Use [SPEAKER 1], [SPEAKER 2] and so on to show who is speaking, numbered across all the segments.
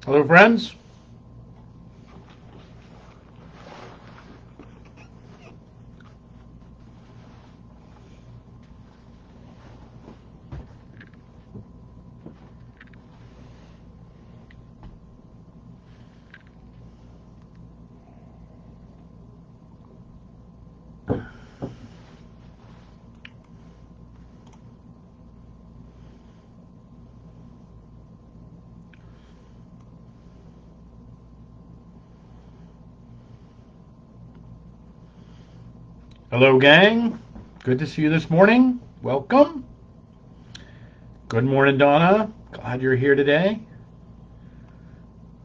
[SPEAKER 1] Hello, friends. Hello, gang. Good to see you this morning. Welcome. Good morning, Donna. Glad you're here today.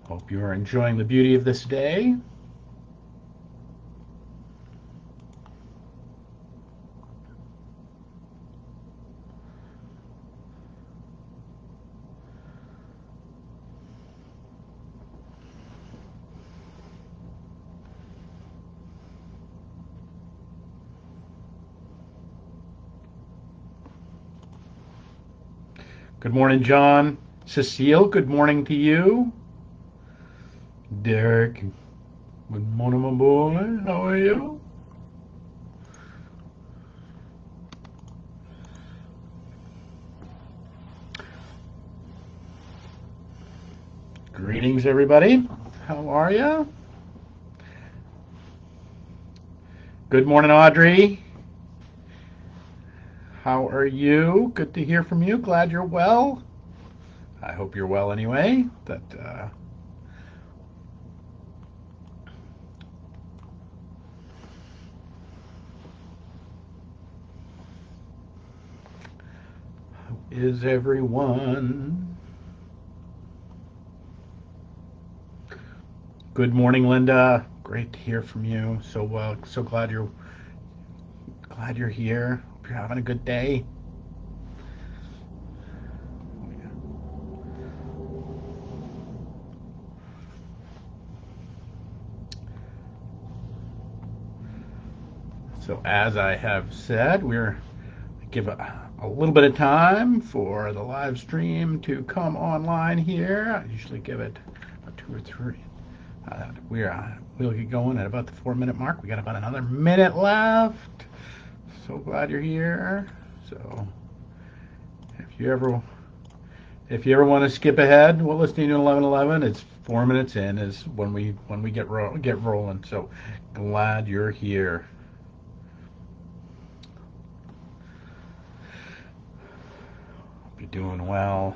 [SPEAKER 1] Hope you are enjoying the beauty of this day. Good morning, John. Cecile, good morning to you. Derek, good morning, my boy. How are you? Greetings, everybody. How are you? Good morning, Audrey. How are you? Good to hear from you. Glad you're well. I hope you're well anyway. How is everyone? Good morning, Linda. Great to hear from you. So glad you're here. Hope you're having a good day. So as I have said, we're give a little bit of time for the live stream to come online here. I usually give it about 2 or 3. We'll get going at about the 4-minute mark. We got about another minute left. So glad you're here. So if you ever want to skip ahead, we'll listen to 11:11. It's 4 minutes in is when we get rolling. So glad you're here. Hope you're doing well.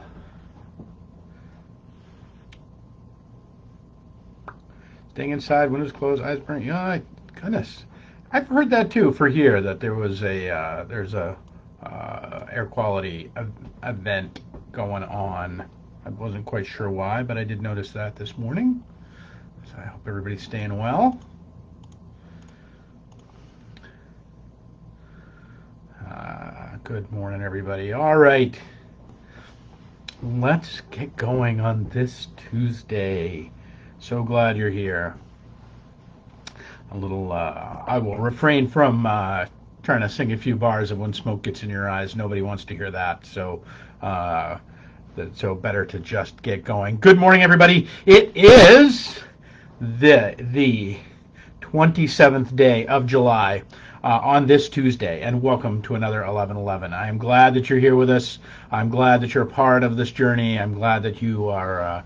[SPEAKER 1] Staying inside, windows closed, eyes burning. Yeah, goodness, I've heard that too for here that there's a air quality event going on. I wasn't quite sure why, but I did notice that this morning. So I hope everybody's staying well. Good morning, everybody. All right, let's get going on this Tuesday. So glad you're here. I will refrain from trying to sing a few bars of When Smoke Gets in Your Eyes. Nobody wants to hear that. So better to just get going. Good morning, everybody. It is the 27th day of July on this Tuesday, and welcome to another 11:11. I am glad that you're here with us. I'm glad that you're a part of this journey. I'm glad that you are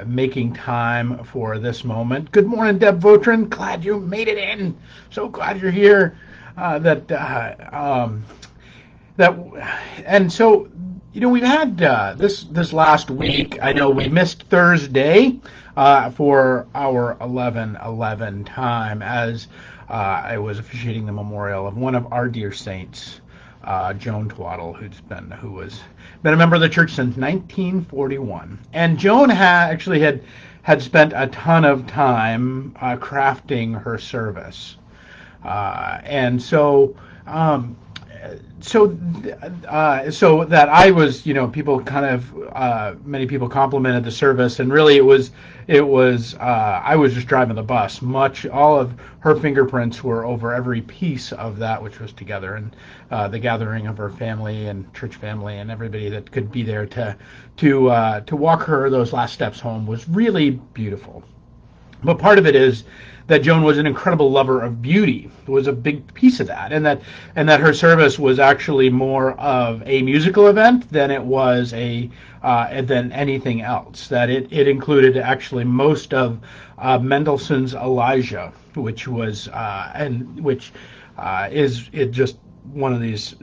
[SPEAKER 1] making time for this moment. Good morning, Deb Votrin. Glad you made it in. So glad you're here. That and so we've had this last week. I know we missed Thursday for our 11:11 time as I was officiating the memorial of one of our dear saints, Joan Twaddle, who was been a member of the church since 1941. And Joan had spent a ton of time crafting her service, and so. so that I was, people kind of, many people complimented the service, and really it was, I was just driving the bus. All of her fingerprints were over every piece of that which was together, and the gathering of her family and church family and everybody that could be there to walk her those last steps home was really beautiful. But part of it is that Joan was an incredible lover of beauty. Was a big piece of that, and that her service was actually more of a musical event than it was than anything else. That it included actually most of Mendelssohn's Elijah, which was and which is it just one of these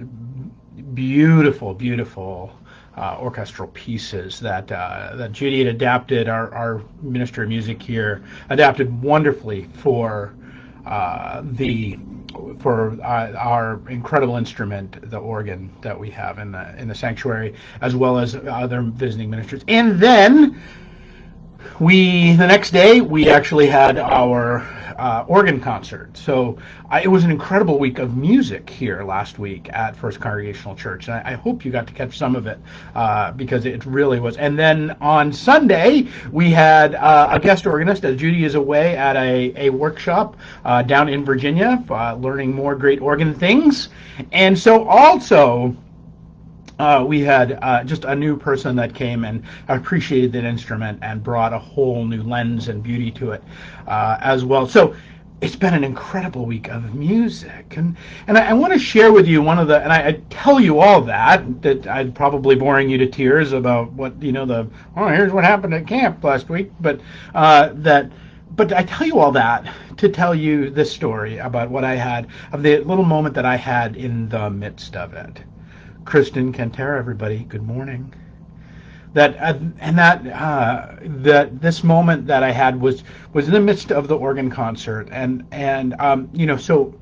[SPEAKER 1] beautiful, beautiful orchestral pieces that Judy had adapted. Our minister of music here adapted wonderfully for our incredible instrument, the organ that we have in the sanctuary, as well as other visiting ministers. And then the next day we actually had our organ concert. So it was an incredible week of music here last week at First Congregational Church. And I hope you got to catch some of it because it really was. And then on Sunday we had a guest organist, as Judy is away at a workshop down in Virginia, learning more great organ things. And so also we had just a new person that came and appreciated that instrument and brought a whole new lens and beauty to it as well. So it's been an incredible week of music, and I want to share with you and I tell you all that I'm probably boring you to tears about what here's what happened at camp last week, but I tell you all that to tell you this story about what I had, of the little moment that I had in the midst of it. Kristen Cantera, everybody, good morning. That this moment that I had was in the midst of the organ concert, and so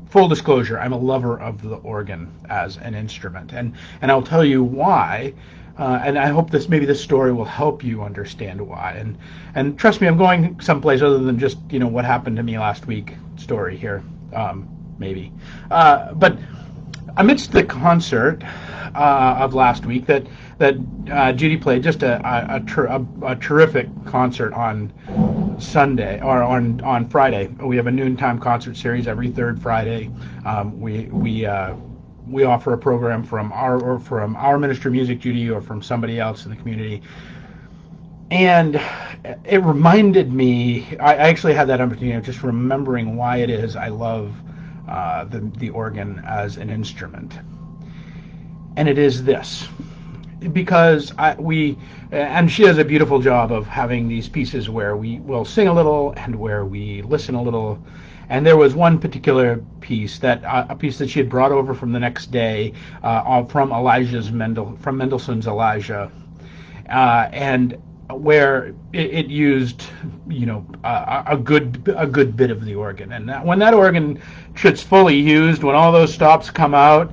[SPEAKER 1] full disclosure, I'm a lover of the organ as an instrument, and I'll tell you why. And I hope maybe this story will help you understand why. And trust me, I'm going someplace other than just what happened to me last week story here, maybe. But amidst the concert of last week that Judy played, just a terrific concert on Sunday or on Friday. We have a noontime concert series every third Friday. We offer a program from our ministry of music, Judy, or from somebody else in the community. And it reminded me, I actually had that opportunity of just remembering why it is I love the organ as an instrument. And it is this, because and she does a beautiful job of having these pieces where we will sing a little and where we listen a little. And there was one particular piece a piece that she had brought over from the next day from Mendelssohn's Elijah, and where it used a good bit of the organ. And when that organ gets fully used, when all those stops come out,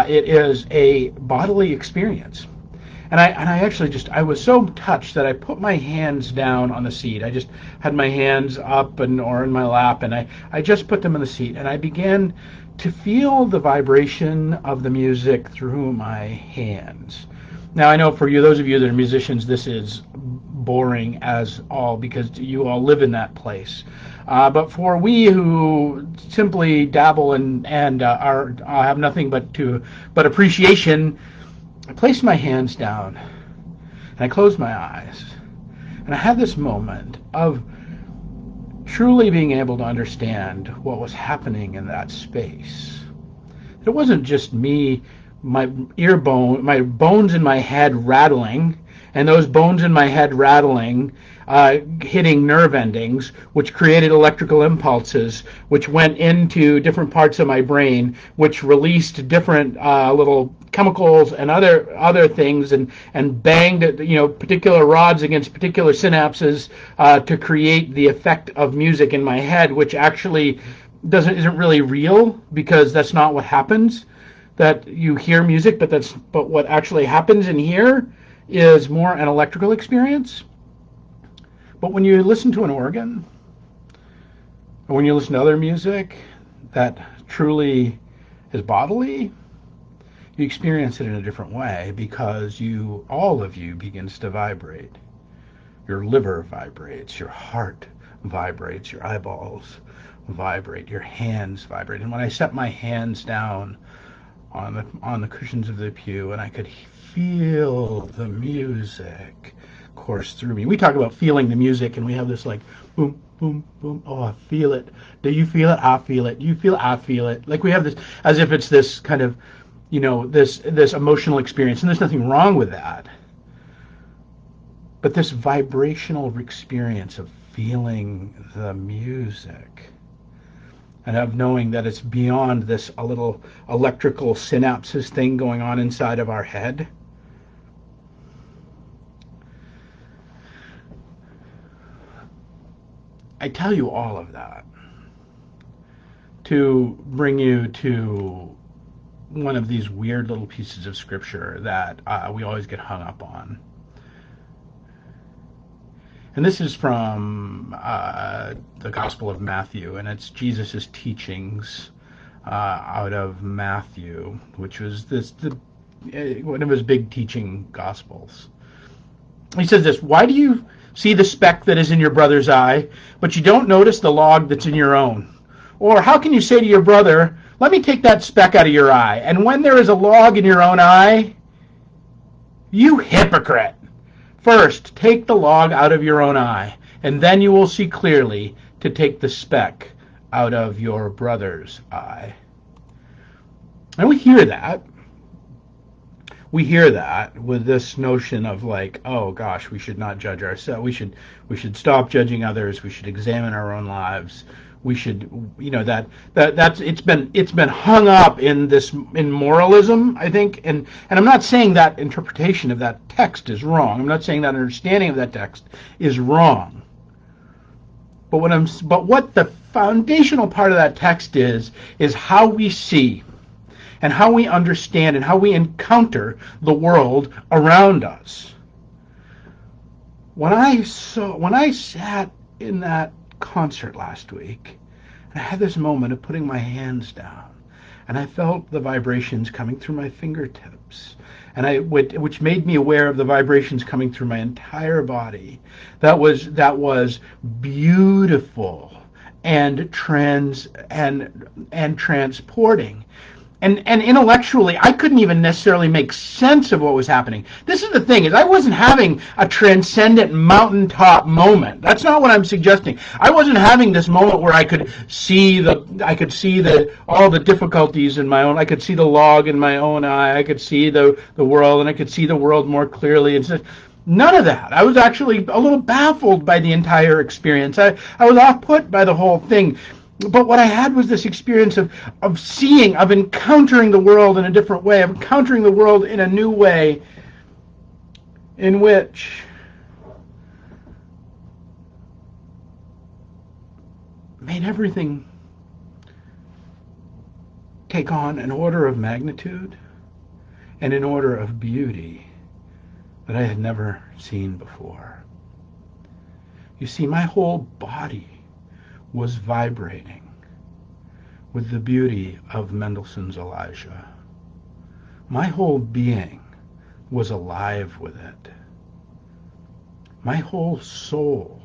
[SPEAKER 1] it is a bodily experience. And I was so touched that I put my hands down on the seat. I just had my hands up or in my lap, and I just put them in the seat, and I began to feel the vibration of the music through my hands. Now, I know for those of you that are musicians, this is boring as all, because you all live in that place. But for we who simply dabble and have nothing but appreciation, I placed my hands down and I closed my eyes, and I had this moment of truly being able to understand what was happening in that space. It wasn't just me, my bones in my head rattling, and those bones in my head rattling hitting nerve endings, which created electrical impulses, which went into different parts of my brain, which released different little chemicals and other things, and banged particular rods against particular synapses to create the effect of music in my head, which actually isn't really real, because that's not what happens. That you hear music, but what actually happens in here is more an electrical experience. But when you listen to an organ, or when you listen to other music that truly is bodily, you experience it in a different way because all of you begins to vibrate. Your liver vibrates, your heart vibrates, your eyeballs vibrate, your hands vibrate. And when I set my hands down on the cushions of the pew and I could feel the music course through me. We talk about feeling the music and we have this like boom, boom, boom. Oh, I feel it. Do you feel it? I feel it. You feel it? I feel it. Like we have this as if it's this kind of, this emotional experience. And there's nothing wrong with that. But this vibrational experience of feeling the music and of knowing that it's beyond this a little electrical synapses thing going on inside of our head. I tell you all of that to bring you to one of these weird little pieces of scripture that we always get hung up on. And this is from the Gospel of Matthew, and it's Jesus' teachings out of Matthew, which was one of his big teaching Gospels. He says this, "Why do you see the speck that is in your brother's eye, but you don't notice the log that's in your own? Or how can you say to your brother, 'Let me take that speck out of your eye,' and when there is a log in your own eye? You hypocrite! First, take the log out of your own eye, and then you will see clearly to take the speck out of your brother's eye." And we hear that. We hear that with this notion of like, oh gosh, we should not judge ourselves. We should stop judging others. We should examine our own lives. We should, that's it's been hung up in moralism, I think, and I'm not saying that interpretation of that text is wrong. I'm not saying that understanding of that text is wrong. But what the foundational part of that text is how we see and how we understand and how we encounter the world around us. When I sat in that concert last week, and I had this moment of putting my hands down, and I felt the vibrations coming through my fingertips, and which made me aware of the vibrations coming through my entire body. That was beautiful and transporting. And intellectually, I couldn't even necessarily make sense of what was happening. This is the thing, is I wasn't having a transcendent mountaintop moment. That's not what I'm suggesting. I wasn't having this moment where I could see all the difficulties in my own. I could see the log in my own eye. I could see the world, and I could see the world more clearly. And so, none of that. I was actually a little baffled by the entire experience. I was off-put by the whole thing. But what I had was this experience of seeing, of encountering the world in a different way, of encountering the world in a new way, in which made everything take on an order of magnitude and an order of beauty that I had never seen before. You see, my whole body was vibrating with the beauty of Mendelssohn's Elijah. My whole being was alive with it. My whole soul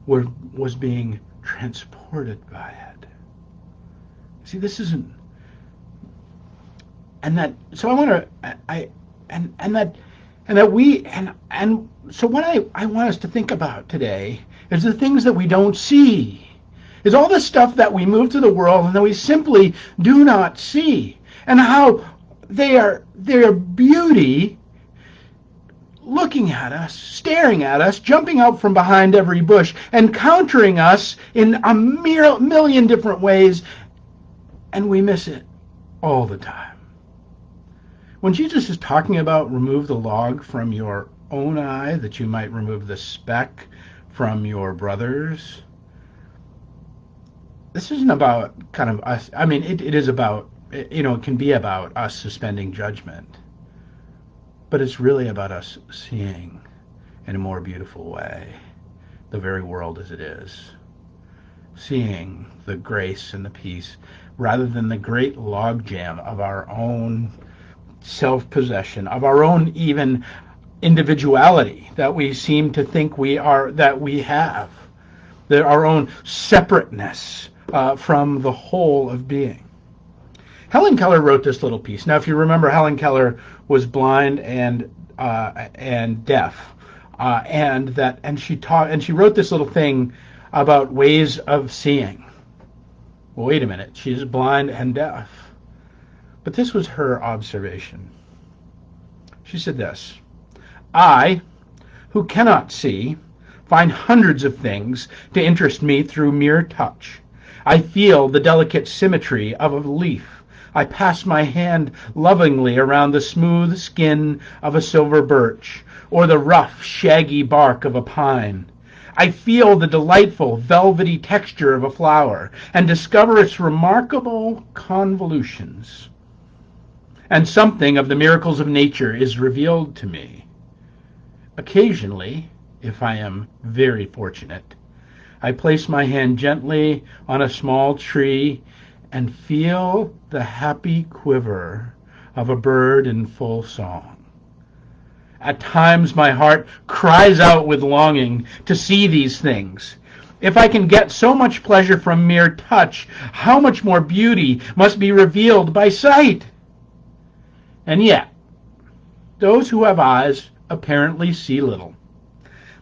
[SPEAKER 1] was being transported by it. See, this isn't, and that. So I want to, so what I want us to think about today is the things that we don't see. Is all the stuff that we move to the world and that we simply do not see, and how their beauty looking at us, staring at us, jumping out from behind every bush, encountering us in a million different ways, and we miss it all the time. When Jesus is talking about remove the log from your own eye that you might remove the speck from your brother's, this isn't about kind of us. I mean, it is about, it can be about us suspending judgment, but it's really about us seeing in a more beautiful way the very world as it is. seeing the grace and the peace, rather than the great logjam of our own self-possession, of our own even individuality that we seem to think that we have, our own separateness from the whole of being. Helen Keller wrote this little piece. Now, if you remember, Helen Keller was blind and deaf, and she wrote this little thing about ways of seeing. Well, wait a minute, she's blind and deaf. But this was her observation. She said this: I, who cannot see, find hundreds of things to interest me through mere touch. I feel the delicate symmetry of a leaf. I pass my hand lovingly around the smooth skin of a silver birch, or the rough, shaggy bark of a pine. I feel the delightful, velvety texture of a flower, and discover its remarkable convolutions. And something of the miracles of nature is revealed to me. Occasionally, if I am very fortunate, I place my hand gently on a small tree and feel the happy quiver of a bird in full song. At times my heart cries out with longing to see these things. If I can get so much pleasure from mere touch, how much more beauty must be revealed by sight? And yet, those who have eyes apparently see little.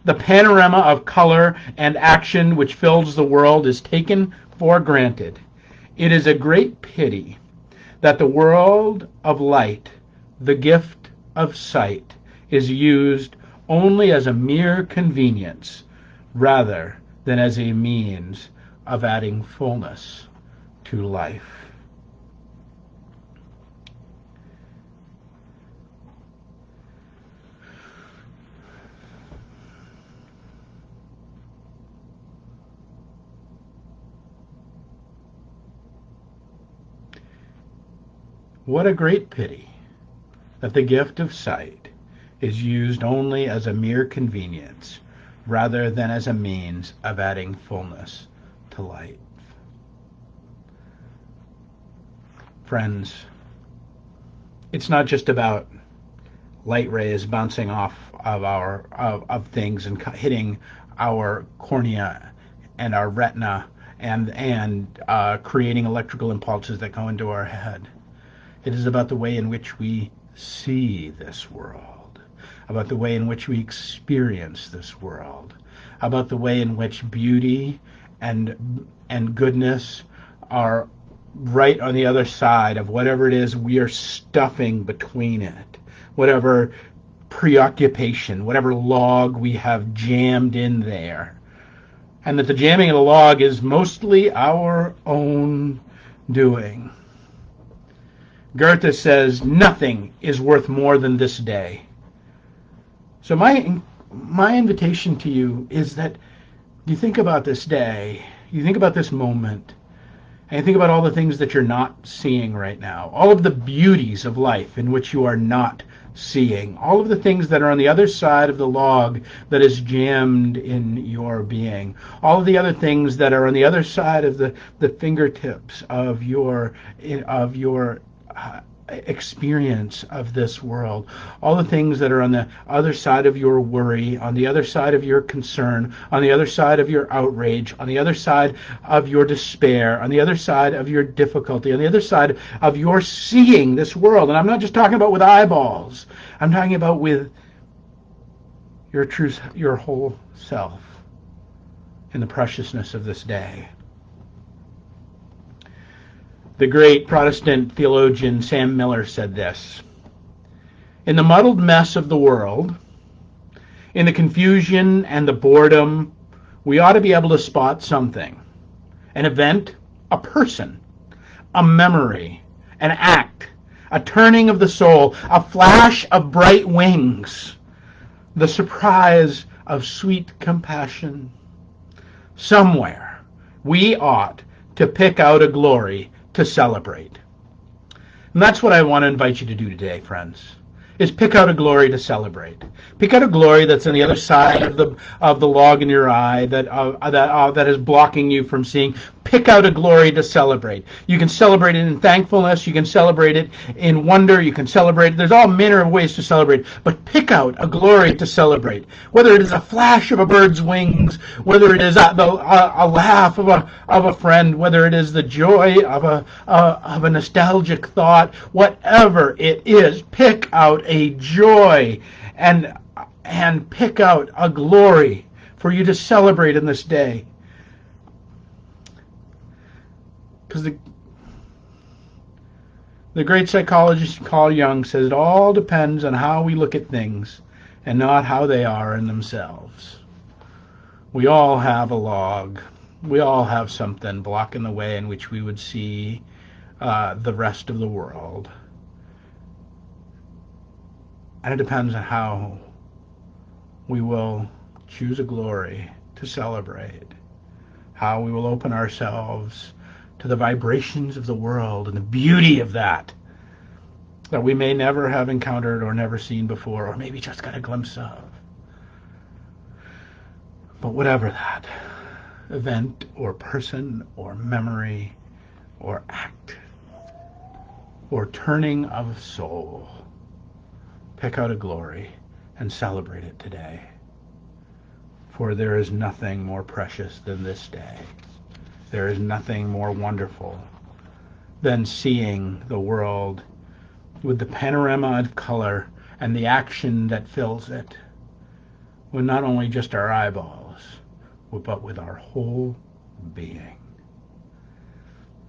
[SPEAKER 1] The panorama of color and action which fills the world is taken for granted. It is a great pity that the world of light, the gift of sight, is used only as a mere convenience rather than as a means of adding fullness to life. What a great pity that the gift of sight is used only as a mere convenience rather than as a means of adding fullness to life. Friends, it's not just about light rays bouncing off of things and hitting our cornea and our retina and creating electrical impulses that go into our head. It is about the way in which we see this world, about the way in which we experience this world, about the way in which beauty and goodness are right on the other side of whatever it is we are stuffing between it, whatever preoccupation, whatever log we have jammed in there. And that the jamming of the log is mostly our own doing. Goethe says, nothing is worth more than this day. So my invitation to you is that you think about this day, you think about this moment, and you think about all the things that you're not seeing right now, all of the beauties of life in which you are not seeing, all of the things that are on the other side of the log that is jammed in your being, all of the other things that are on the other side of the fingertips of your experience of this world, all the things that are on the other side of your worry, on the other side of your concern, on the other side of your outrage, on the other side of your despair, on the other side of your difficulty, on the other side of your seeing this world. And I'm not just talking about with eyeballs. I'm talking about with your truth, your whole self, in the preciousness of this day. The great Protestant theologian Sam Miller said this: in the muddled mess of the world, in the confusion and the boredom, we ought to be able to spot something, an event, a person, a memory, an act, a turning of the soul, a flash of bright wings, the surprise of sweet compassion. Somewhere we ought to pick out a glory to celebrate. And that's what I want to invite you to do today, friends. is pick out a glory to celebrate. Pick out a glory that's on the other side of the log in your eye that is blocking you from seeing. Pick out a glory to celebrate. You can celebrate it in thankfulness. You can celebrate it in wonder. You can celebrate it. There's all manner of ways to celebrate. But pick out a glory to celebrate. Whether it is a flash of a bird's wings, whether it is a laugh of a friend, whether it is the joy of a nostalgic thought, whatever it is, pick out a joy and pick out a glory for you to celebrate in this day. Because the great psychologist Carl Jung says it all depends on how we look at things and not how they are in themselves. We all have a log. We all have something blocking the way in which we would see the rest of the world. And it depends on how we will choose a glory to celebrate, how we will open ourselves to the vibrations of the world and the beauty of that we may never have encountered or never seen before, or maybe just got a glimpse of. But whatever that event or person or memory or act or turning of soul, pick out a glory and celebrate it today. For there is nothing more precious than this day. There is nothing more wonderful than seeing the world with the panorama of color and the action that fills it, with not only just our eyeballs, but with our whole being.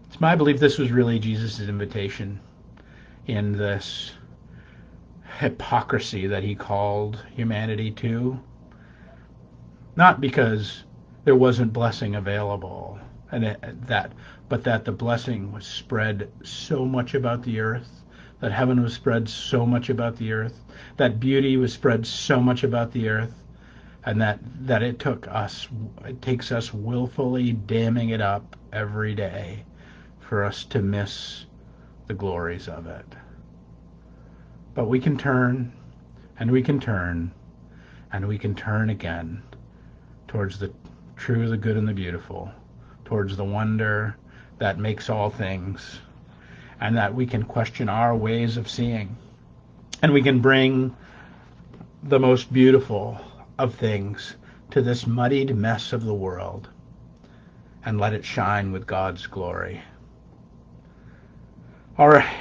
[SPEAKER 1] It's my belief this was really Jesus' invitation in this hypocrisy that he called humanity to. Not because there wasn't blessing available, but that the blessing was spread so much about the earth, that heaven was spread so much about the earth, that beauty was spread so much about the earth, and that it takes us willfully damming it up every day for us to miss the glories of it. But we can turn, and we can turn, and we can turn again towards the true, the good, and the beautiful, towards the wonder that makes all things, and that we can question our ways of seeing, and we can bring the most beautiful of things to this muddied mess of the world and let it shine with God's glory. All right.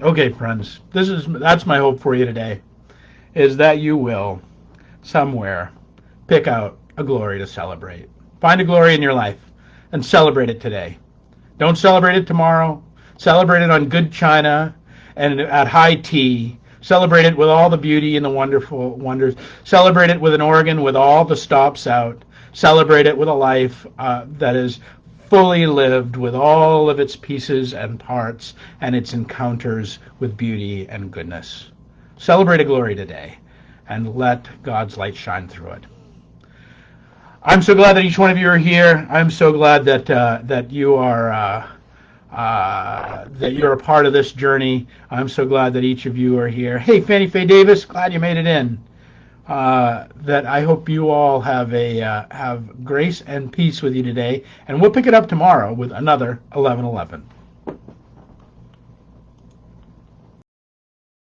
[SPEAKER 1] Okay, friends, that's my hope for you today, is that you will somewhere pick out a glory to celebrate. Find a glory in your life and celebrate it today. Don't celebrate it tomorrow. Celebrate it on good china and at high tea. Celebrate it with all the beauty and the wonderful wonders. Celebrate it with an organ with all the stops out. Celebrate it with a life that is fully lived with all of its pieces and parts and its encounters with beauty and goodness. Celebrate a glory today and let God's light shine through it. I'm so glad that each one of you are here. I'm so glad that you are that you're a part of this journey. I'm so glad that each of you are here. Hey, Fannie Faye Davis, glad you made it in. That I hope you all have grace and peace with you today, and we'll pick it up tomorrow with another 11:11.